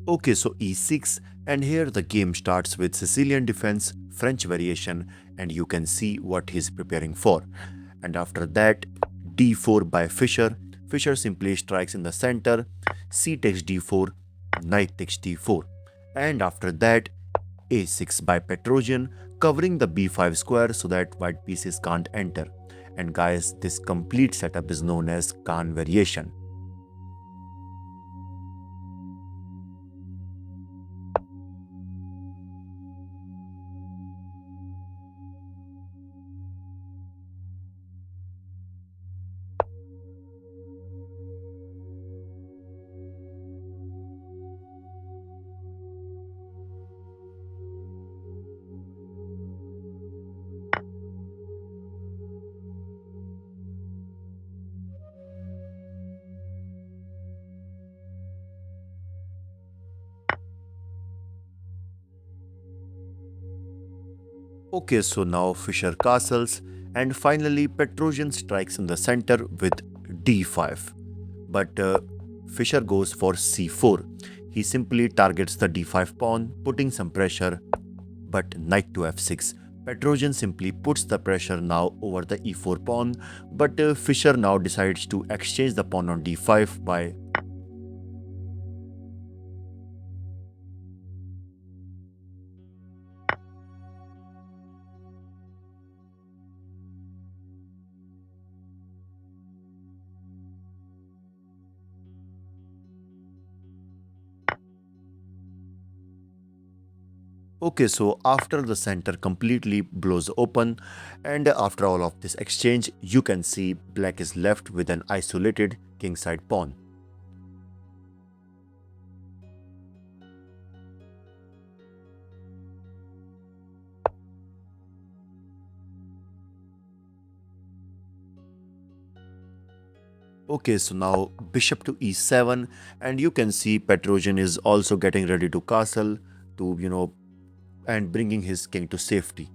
Okay, so e6, and here the game starts with Sicilian defense, French variation, and you can see what he's preparing for. And after that, d4 by Fischer. Fischer simply strikes in the center, c takes d4, knight takes d4. And after that, a6 by Petrosian, covering the b5 square so that white pieces can't enter. And guys, this complete setup is known as Khan variation. Okay, so now Fischer castles, and finally Petrosian strikes in the center with d5. But Fischer goes for c4. He simply targets the d5 pawn, putting some pressure, but knight to f6. Petrosian simply puts the pressure now over the e4 pawn, but Fischer now decides to exchange the pawn on d5 by. Okay, so after the center completely blows open, and after all of this exchange, you can see black is left with an isolated kingside pawn. Okay, so now bishop to e7, and you can see Petrosian is also getting ready to castle to, and bringing his king to safety.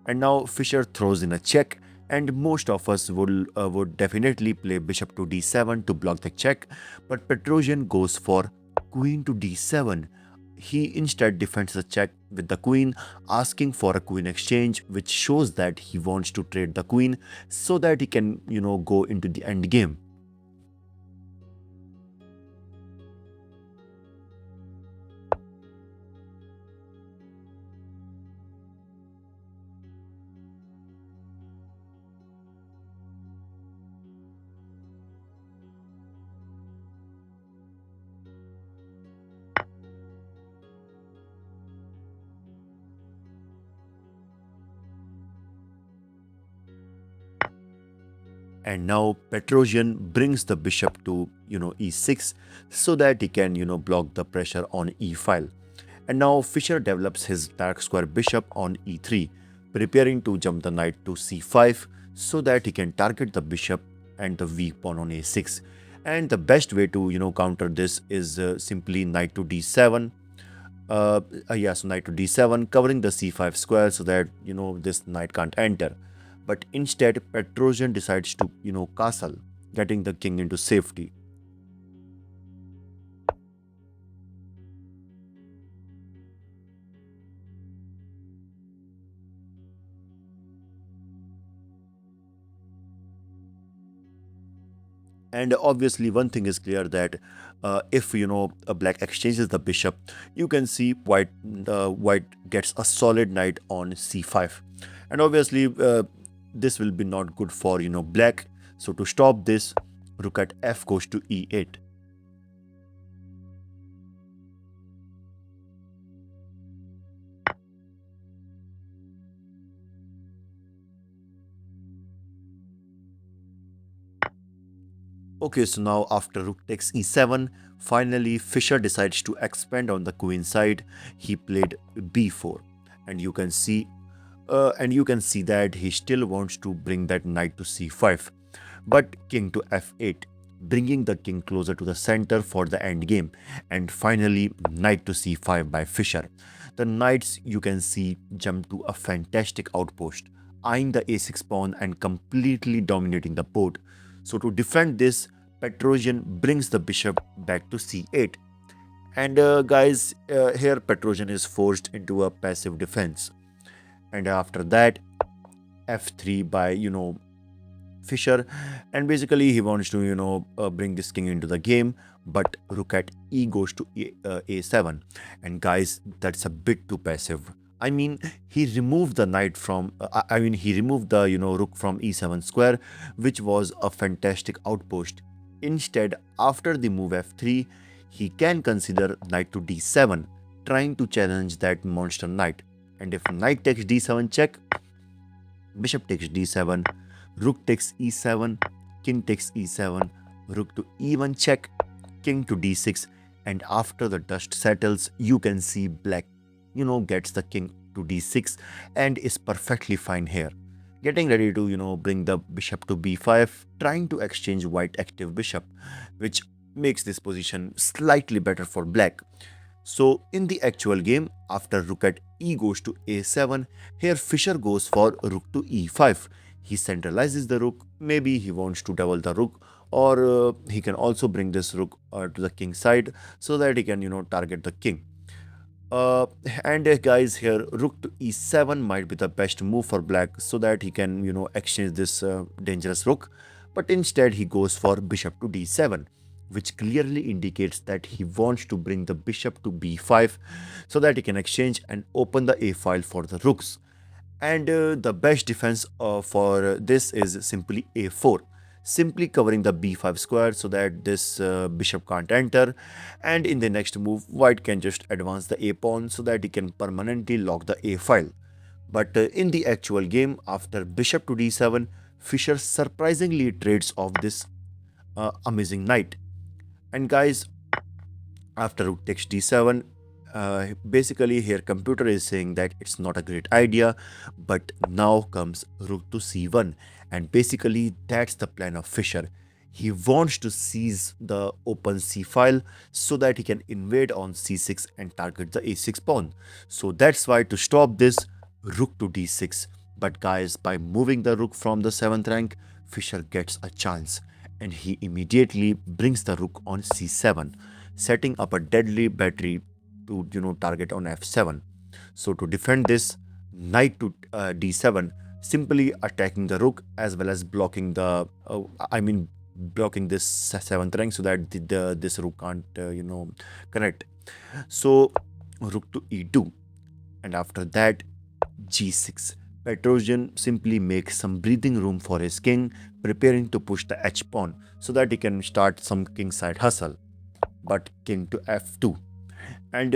And now Fischer throws in a check, and most of us would definitely play bishop to d7 to block the check, but Petrosian goes for queen to d7. He instead defends the check with the queen, asking for a queen exchange, which shows that he wants to trade the queen so that he can, go into the end game. And now Petrosian brings the bishop to e6 so that he can block the pressure on e file. And now Fischer develops his dark square bishop on e3, preparing to jump the knight to c5 so that he can target the bishop and the weak pawn on a6. And the best way to counter this is simply knight to d7. So knight to d7, covering the c5 square so that this knight can't enter. But instead, Petrosian decides to castle, getting the king into safety. And obviously, one thing is clear that if a black exchanges the bishop, you can see white gets a solid knight on c5, and obviously this will be not good for black. So to stop this, rook at f goes to e8. Okay, so now after rook takes e7, finally Fischer decides to expand on the queen side. He played b4, and you can see that he still wants to bring that knight to c5, but king to f8, bringing the king closer to the center for the end game. And finally, knight to c5 by Fischer. The knights, you can see, jump to a fantastic outpost, eyeing the a6 pawn and completely dominating the board. So to defend this, Petrosian brings the bishop back to c8, And guys, here Petrosian is forced into a passive defense. And after that, f3 by Fischer, and basically he wants to bring this king into the game, but rook at e goes to a7, and guys, that's a bit too passive. I mean, he removed the knight from he removed the rook from e7 square, which was a fantastic outpost. Instead, after the move f3, he can consider knight to d7, trying to challenge that monster knight. And if knight takes d7 check, bishop takes d7, rook takes e7, king takes e7, rook to e1 check, king to d6, and after the dust settles, you can see black, gets the king to d6 and is perfectly fine here. Getting ready to, bring the bishop to b5, trying to exchange white active bishop, which makes this position slightly better for black. So in the actual game, after rook at e goes to a7, here Fischer goes for rook to e5. He centralizes the rook, maybe he wants to double the rook, or he can also bring this rook to the king side so that he can target the king. Uh, and guys, here rook to e7 might be the best move for black so that he can exchange this dangerous rook, but instead he goes for bishop to d7, which clearly indicates that he wants to bring the bishop to b5 so that he can exchange and open the a file for the rooks. And the best defense for this is simply a4, simply covering the b5 square so that this bishop can't enter. And in the next move, white can just advance the a pawn so that he can permanently lock the a file. But in the actual game, after bishop to d7, Fischer surprisingly trades off this amazing knight. And guys, after rook takes d7, basically here computer is saying that it's not a great idea, but now comes rook to c1, and basically that's the plan of Fischer. He wants to seize the open c file so that he can invade on c6 and target the a6 pawn. So that's why, to stop this, rook to d6. But guys, by moving the rook from the 7th rank, Fischer gets a chance, and he immediately brings the rook on c7, setting up a deadly battery to target on f7. So to defend this, knight to d7, simply attacking the rook as well as blocking the blocking this 7th rank so that this rook can't connect. So rook to e2, and after that g6. Petrosian simply makes some breathing room for his king, preparing to push the h pawn so that he can start some kingside hustle. But king to f2. And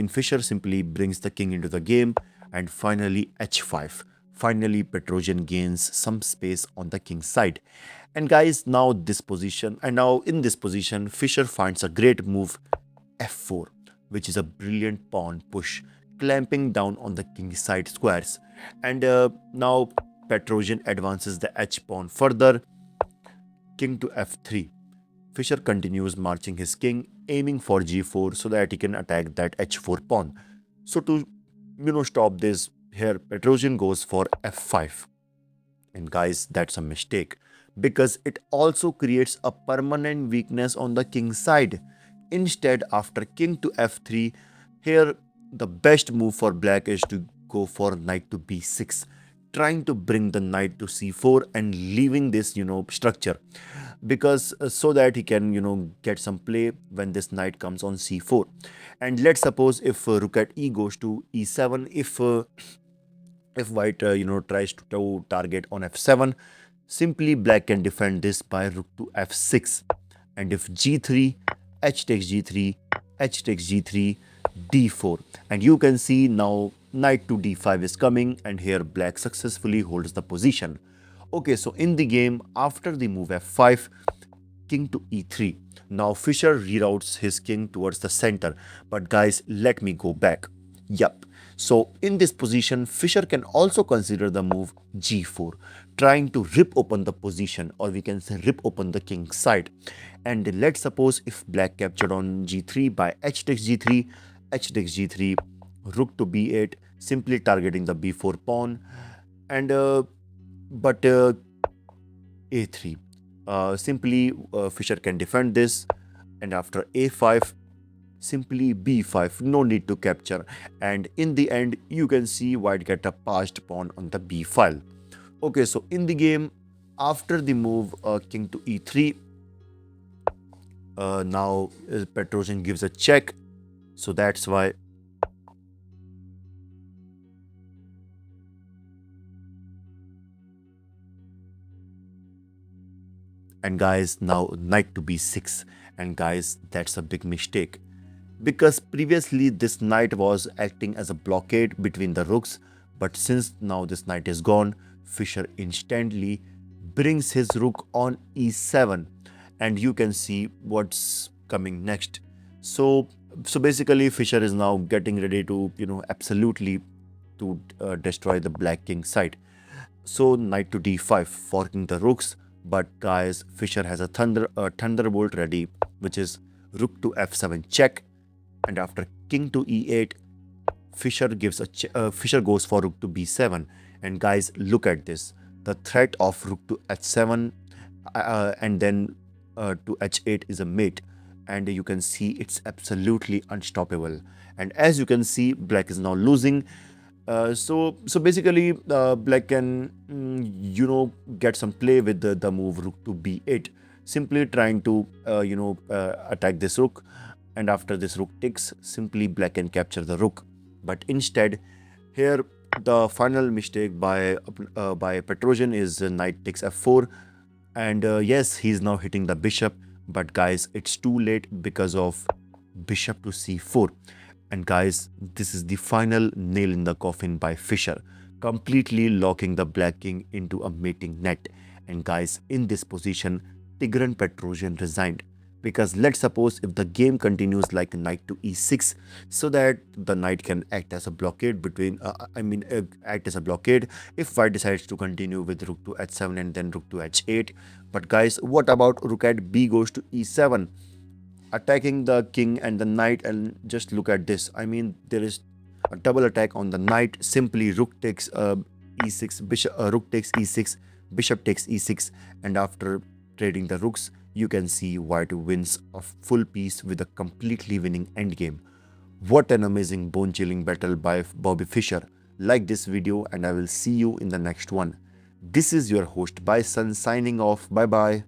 Fischer simply brings the king into the game, and finally h5. Finally, Petrosian gains some space on the king's side. And guys, now in this position, Fischer finds a great move, f4, which is a brilliant pawn push, clamping down on the king side squares. And now Petrosian advances the h pawn further, king to f3. Fischer continues marching his king, aiming for g4 so that he can attack that h4 pawn. So to stop this, here Petrosian goes for f5. And guys, that's a mistake because it also creates a permanent weakness on the king side. Instead, after king to f3, here the best move for black is to go for knight to b6, trying to bring the knight to c4 and leaving this structure, because so that he can get some play when this knight comes on c4. And let's suppose if rook at e goes to e7, if white tries to target on f7, simply black can defend this by rook to f6. And if g3, h takes g3, h takes g3, d4, and you can see now knight to d5 is coming, and here black successfully holds the position. Okay, so in the game, after the move f5, king to e3. Now Fischer reroutes his king towards the center. But guys, let me go back. Yup. So in this position, Fischer can also consider the move g4, trying to rip open the position, or we can say rip open the king's side. And let's suppose if black captured on g3 by h takes g3, h takes g3, rook to b8, simply targeting the b4 pawn, and but a3. Simply Fischer can defend this, and after a5, simply b5, no need to capture. And in the end, you can see white get a passed pawn on the b file. Okay, so in the game, after the move king to e3, now Petrosian gives a check. So that's why. And guys, now knight to b6. And guys, that's a big mistake. Because previously this knight was acting as a blockade between the rooks. But since now this knight is gone, Fischer instantly brings his rook on e7. And you can see what's coming next. So, so basically Fischer is now getting ready to, absolutely to destroy the black king side. So knight to d5, forking the rooks. But guys, Fischer has a thunderbolt ready, which is rook to f7 check. And after king to e8, Fischer goes for rook to b7. And guys, look at this. The threat of rook to h7 and then to h8 is a mate. And you can see it's absolutely unstoppable. And as you can see, black is now losing. So basically, black can get some play with the move rook to b8, simply trying to attack this rook. And after this rook takes, simply black can capture the rook. But instead, here the final mistake by Petrosian is knight takes f4. And yes, he's now hitting the bishop. But guys, it's too late because of bishop to c4. And guys, this is the final nail in the coffin by Fischer, completely locking the black king into a mating net. And guys, in this position, Tigran Petrosian resigned. Because let's suppose if the game continues like knight to e6, so that the knight can act as a blockade act as a blockade if white decides to continue with rook to h7 and then rook to h8. But guys, what about rook at b goes to e7? Attacking the king and the knight, and just look at this. There is a double attack on the knight. Simply rook takes e6, rook takes e6, bishop takes e6, and after trading the rooks, you can see white wins a full piece with a completely winning endgame. What an amazing bone-chilling battle by Bobby Fischer. Like this video and I will see you in the next one. This is your host Bison signing off. Bye bye.